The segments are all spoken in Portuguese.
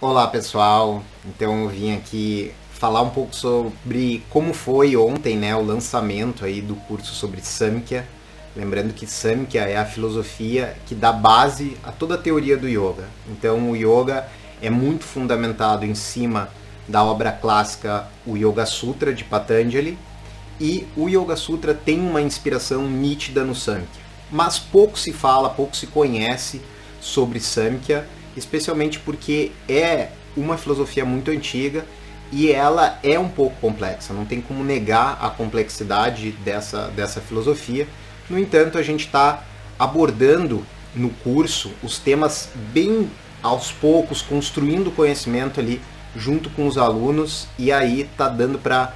Olá pessoal, então eu vim aqui falar um pouco sobre como foi ontem, né, o lançamento aí do curso sobre Samkhya. Lembrando que Samkhya é a filosofia que dá base a toda a teoria do yoga. Então o yoga é muito fundamentado em cima da obra clássica, o Yoga Sutra de Patanjali, e o Yoga Sutra tem uma inspiração nítida no Samkhya. Mas pouco se fala, pouco se conhece sobre Samkhya, especialmente porque é uma filosofia muito antiga e ela é um pouco complexa, não tem como negar a complexidade dessa filosofia. No entanto, a gente está abordando no curso os temas bem aos poucos, construindo conhecimento ali junto com os alunos, e aí está dando para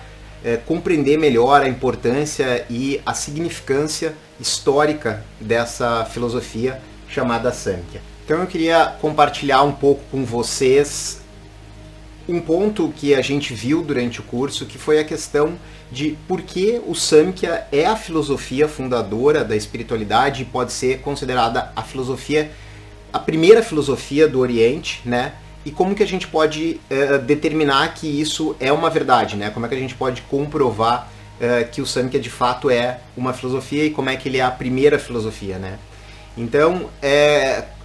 compreender melhor a importância e a significância histórica dessa filosofia chamada Samkhya. Então eu queria compartilhar um pouco com vocês um ponto que a gente viu durante o curso, que foi a questão de por que o Samkhya é a filosofia fundadora da espiritualidade e pode ser considerada a primeira filosofia do Oriente, né? E como que a gente pode determinar que isso é uma verdade, né? Como é que a gente pode comprovar que o Samkhya de fato é uma filosofia e como é que ele é a primeira filosofia, né? Então,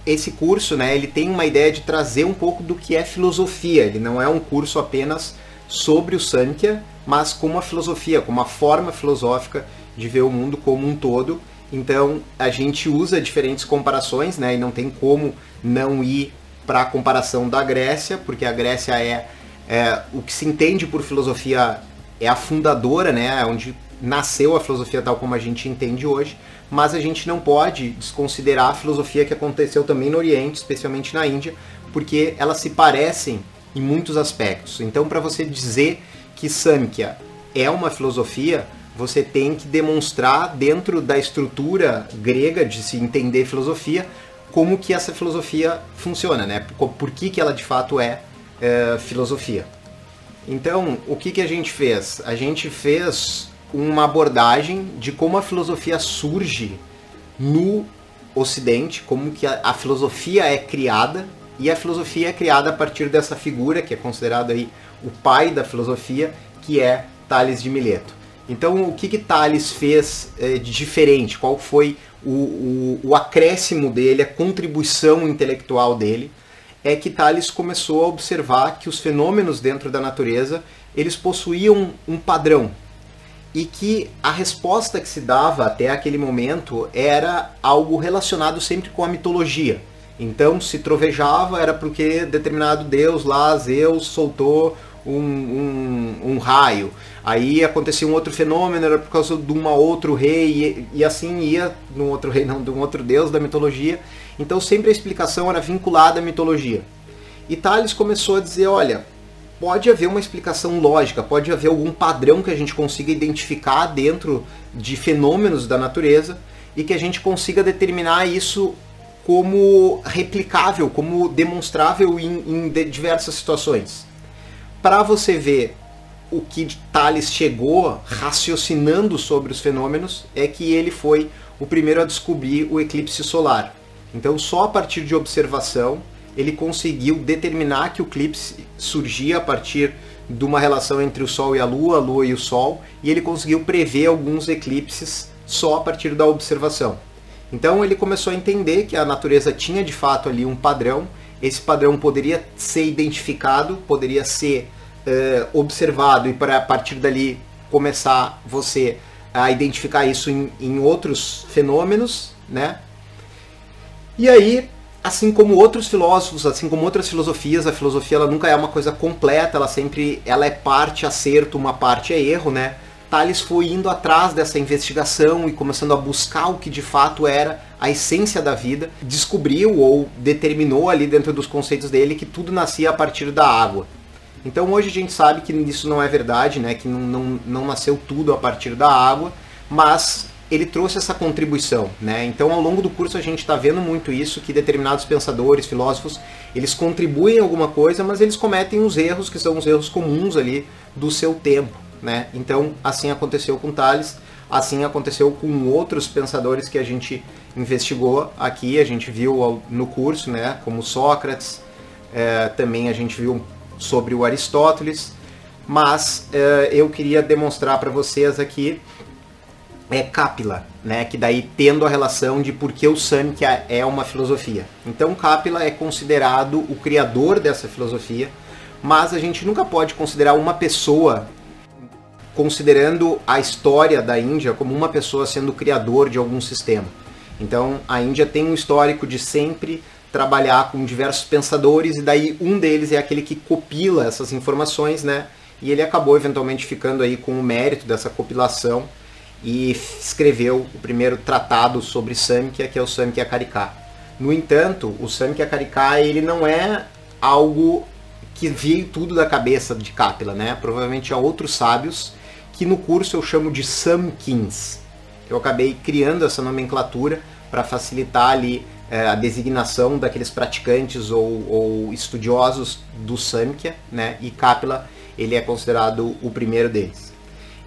esse curso, né, ele tem uma ideia de trazer um pouco do que é filosofia. Ele não é um curso apenas sobre o Samkhya, mas como uma filosofia, como uma forma filosófica de ver o mundo como um todo. Então, a gente usa diferentes comparações, né, e não tem como não ir para a comparação da Grécia, porque a Grécia é o que se entende por filosofia, é a fundadora, né, onde nasceu a filosofia tal como a gente entende hoje, mas a gente não pode desconsiderar a filosofia que aconteceu também no Oriente, especialmente na Índia, porque elas se parecem em muitos aspectos. Então, para você dizer que Samkhya é uma filosofia, você tem que demonstrar dentro da estrutura grega de se entender filosofia, como que essa filosofia funciona, né? Por que ela de fato é filosofia. Então, o que a gente fez? A gente fez uma abordagem de como a filosofia surge no Ocidente, como que a filosofia é criada, e a filosofia é criada a partir dessa figura que é considerado aí o pai da filosofia, que é Tales de Mileto. Então, o que Tales fez de diferente? Qual foi o acréscimo dele, a contribuição intelectual dele? É que Tales começou a observar que os fenômenos dentro da natureza, eles possuíam um padrão, e que a resposta que se dava até aquele momento era algo relacionado sempre com a mitologia. Então, se trovejava era porque determinado deus lá, Zeus, soltou um raio. Aí acontecia um outro fenômeno, era por causa de um outro rei, e assim ia num outro rei, não, de um outro deus da mitologia. Então sempre a explicação era vinculada à mitologia. E Tales começou a dizer, olha, pode haver uma explicação lógica, pode haver algum padrão que a gente consiga identificar dentro de fenômenos da natureza e que a gente consiga determinar isso como replicável, como demonstrável em diversas situações. Para você ver o que Tales chegou raciocinando sobre os fenômenos, é que ele foi o primeiro a descobrir o eclipse solar. Então, só a partir de observação, ele conseguiu determinar que o eclipse surgia a partir de uma relação entre o Sol e a Lua e o Sol, e ele conseguiu prever alguns eclipses só a partir da observação. Então ele começou a entender que a natureza tinha de fato ali um padrão, esse padrão poderia ser identificado, poderia ser observado, e para a partir dali começar você a identificar isso em outros fenômenos, né? E aí, assim como outros filósofos, assim como outras filosofias, a filosofia ela nunca é uma coisa completa, ela é parte acerto, uma parte é erro, né? Tales foi indo atrás dessa investigação e começando a buscar o que de fato era a essência da vida, descobriu ou determinou ali dentro dos conceitos dele que tudo nascia a partir da água. Então hoje a gente sabe que isso não é verdade, né? Que não nasceu tudo a partir da água, mas ele trouxe essa contribuição, né? Então ao longo do curso a gente está vendo muito isso, que determinados pensadores, filósofos, eles contribuem em alguma coisa, mas eles cometem os erros que são os erros comuns ali do seu tempo, né? Então assim aconteceu com Tales, assim aconteceu com outros pensadores que a gente investigou aqui, a gente viu no curso, né? Como Sócrates, também a gente viu sobre o Aristóteles, mas eu queria demonstrar para vocês aqui Kapila, né, que daí tendo a relação de por que o Samkhya é uma filosofia. Então Kapila é considerado o criador dessa filosofia, mas a gente nunca pode considerar uma pessoa, considerando a história da Índia como uma pessoa sendo o criador de algum sistema. Então a Índia tem um histórico de sempre trabalhar com diversos pensadores, e daí um deles é aquele que copila essas informações, né, e ele acabou eventualmente ficando aí com o mérito dessa compilação e escreveu o primeiro tratado sobre Samkhya, que é o Samkhya-Karika. No entanto, o Samkhya-Karika ele não é algo que veio tudo da cabeça de Kapila, né? Provavelmente há outros sábios que no curso eu chamo de Samkhins. Eu acabei criando essa nomenclatura para facilitar ali a designação daqueles praticantes ou estudiosos do Samkhya, né? E Kapila ele é considerado o primeiro deles.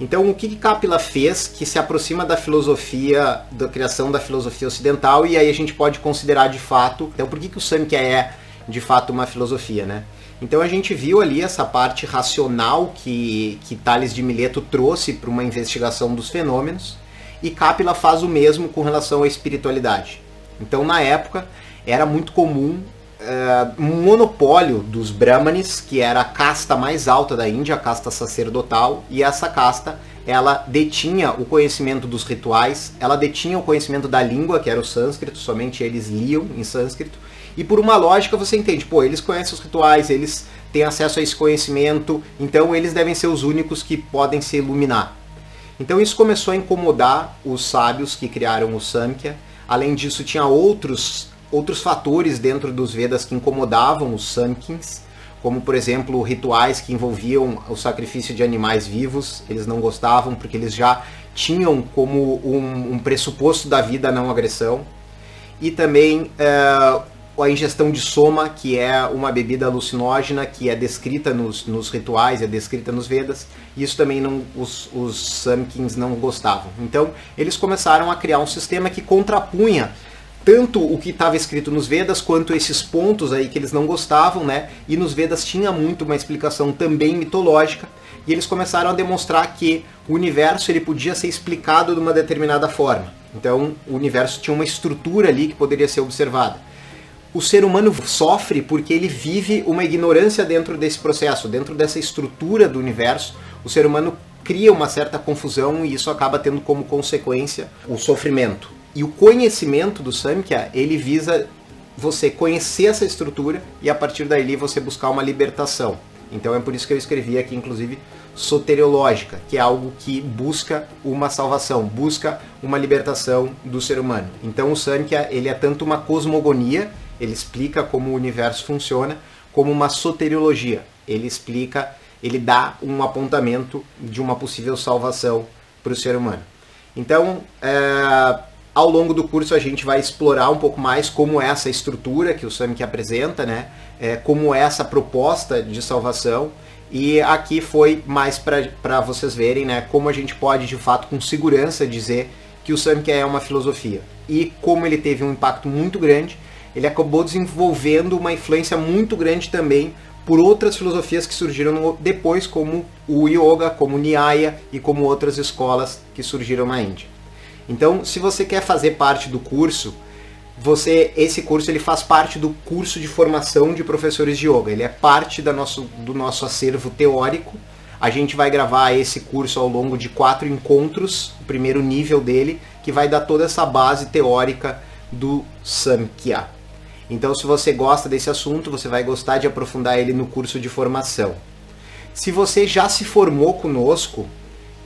Então, o que Kapila fez que se aproxima da filosofia, da criação da filosofia ocidental, e aí a gente pode considerar de fato, então por que o Samkhya é de fato uma filosofia, né? Então a gente viu ali essa parte racional que Tales de Mileto trouxe para uma investigação dos fenômenos, e Kapila faz o mesmo com relação à espiritualidade. Então na época era muito comum um monopólio dos Brahmanes, que era a casta mais alta da Índia, a casta sacerdotal, e essa casta ela detinha o conhecimento dos rituais, ela detinha o conhecimento da língua, que era o sânscrito, somente eles liam em sânscrito, e por uma lógica você entende, pô, eles conhecem os rituais, eles têm acesso a esse conhecimento, então eles devem ser os únicos que podem se iluminar. Então isso começou a incomodar os sábios que criaram o Samkhya. Além disso, tinha outros fatores dentro dos Vedas que incomodavam os Samkhins, como por exemplo rituais que envolviam o sacrifício de animais vivos. Eles não gostavam porque eles já tinham como um pressuposto da vida a não agressão. E também a ingestão de soma, que é uma bebida alucinógena que é descrita nos rituais, é descrita nos Vedas. Isso também os Samkhins não gostavam. Então eles começaram a criar um sistema que contrapunha tanto o que estava escrito nos Vedas, quanto esses pontos aí que eles não gostavam, né? E nos Vedas tinha muito uma explicação também mitológica, e eles começaram a demonstrar que o universo ele podia ser explicado de uma determinada forma. Então o universo tinha uma estrutura ali que poderia ser observada. O ser humano sofre porque ele vive uma ignorância dentro desse processo, dentro dessa estrutura do universo. O ser humano cria uma certa confusão e isso acaba tendo como consequência o sofrimento. E o conhecimento do Samkhya, ele visa você conhecer essa estrutura e a partir daí você buscar uma libertação. Então é por isso que eu escrevi aqui, inclusive, soteriológica, que é algo que busca uma salvação, busca uma libertação do ser humano. Então o Samkhya, ele é tanto uma cosmogonia, ele explica como o universo funciona, como uma soteriologia. Ele explica, ele dá um apontamento de uma possível salvação para o ser humano. Então, ao longo do curso a gente vai explorar um pouco mais como é essa estrutura que o Samkhya apresenta, né? Como é essa proposta de salvação, e aqui foi mais para vocês verem, né, como a gente pode de fato com segurança dizer que o Samkhya é uma filosofia. E como ele teve um impacto muito grande, ele acabou desenvolvendo uma influência muito grande também por outras filosofias que surgiram depois, como o Yoga, como o Nyaya e como outras escolas que surgiram na Índia. Então, se você quer fazer parte do curso, esse curso ele faz parte do curso de formação de professores de yoga. Ele é parte do nosso acervo teórico. A gente vai gravar esse curso ao longo de 4 encontros, o primeiro nível dele, que vai dar toda essa base teórica do Samkhya. Então, se você gosta desse assunto, você vai gostar de aprofundar ele no curso de formação. Se você já se formou conosco,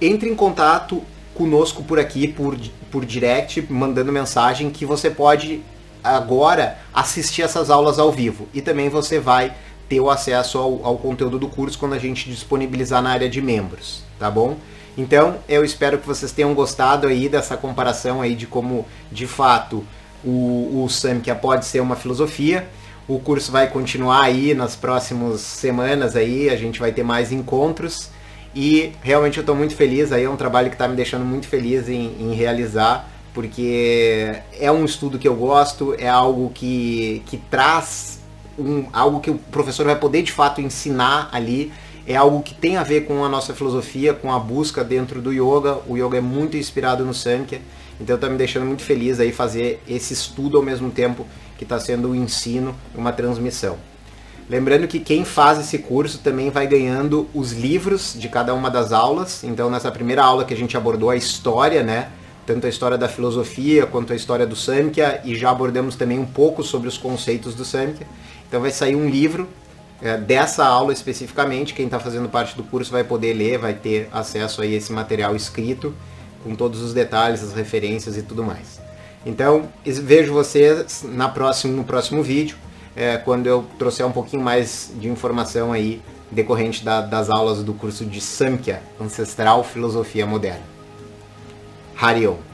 entre em contato conosco por aqui, por direct, mandando mensagem, que você pode agora assistir essas aulas ao vivo. E também você vai ter o acesso ao conteúdo do curso quando a gente disponibilizar na área de membros, tá bom? Então, eu espero que vocês tenham gostado aí dessa comparação aí de como, de fato, o Samkhya pode ser uma filosofia. O curso vai continuar aí nas próximas semanas aí, a gente vai ter mais encontros. E realmente eu estou muito feliz, aí é um trabalho que está me deixando muito feliz em realizar, porque é um estudo que eu gosto, é algo que traz algo que o professor vai poder de fato ensinar ali, é algo que tem a ver com a nossa filosofia, com a busca dentro do yoga. O yoga é muito inspirado no Samkhya, então está me deixando muito feliz aí fazer esse estudo ao mesmo tempo que está sendo um ensino, uma transmissão. Lembrando que quem faz esse curso também vai ganhando os livros de cada uma das aulas. Então nessa primeira aula que a gente abordou a história, né? Tanto a história da filosofia quanto a história do Samkhya, e já abordamos também um pouco sobre os conceitos do Samkhya. Então vai sair um livro dessa aula especificamente. Quem está fazendo parte do curso vai poder ler, vai ter acesso a esse material escrito, com todos os detalhes, as referências e tudo mais. Então vejo vocês no próximo vídeo, quando eu trouxer um pouquinho mais de informação aí decorrente das aulas do curso de Samkhya, Ancestral Filosofia Moderna. Hari Om.